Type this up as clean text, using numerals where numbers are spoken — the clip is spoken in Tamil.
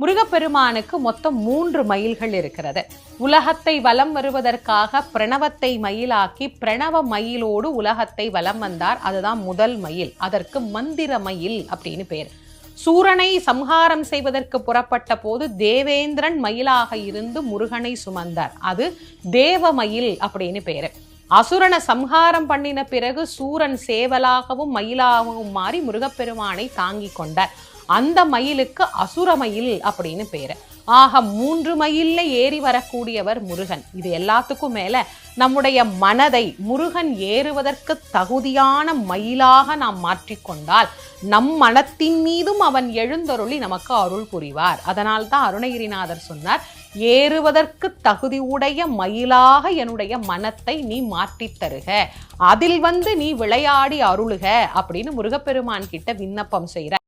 முருகப்பெருமானுக்கு மொத்தம் 3 மயில்கள் இருக்கிறது. உலகத்தை வலம் வருவதற்காக பிரணவத்தை மயிலாக்கி பிரணவ மயிலோடு உலகத்தை வலம் வந்தார். அதுதான் முதல் மயில். அதற்கு மந்திர மயில் அப்படின்னு பேர். சூரனை சம்ஹாரம் செய்வதற்கு புறப்பட்ட போது தேவேந்திரன் மயிலாக இருந்து முருகனை சுமந்தார். அது தேவமயில் அப்படின்னு பேரு. அசுரனை சம்ஹாரம் பண்ணின பிறகு சூரன் சேவலாகவும் மயிலாகவும் மாறி முருகப்பெருமானை தாங்கி கொண்டார். அந்த மயிலுக்கு அசுரமயில் அப்படின்னு பேரு. ஆக 3 மயில்ல ஏறி வரக்கூடியவர் முருகன். இது எல்லாத்துக்கும் மேல நம்முடைய மனதை முருகன் ஏறுவதற்கு தகுதியான மயிலாக நாம் மாற்றிக்கொண்டால் நம் மனத்தின் மீதும் அவன் எழுந்தருளி நமக்கு அருள் புரிவார். அதனால்தான் அருணகிரிநாதர் சொன்னார், ஏறுவதற்கு தகுதி உடைய மயிலாக என்னுடைய மனத்தை நீ மாற்றித் தருக, அதில் நீ விளையாடி அருளுக அப்படின்னு முருகப்பெருமான் கிட்ட விண்ணப்பம் செய்கிறார்.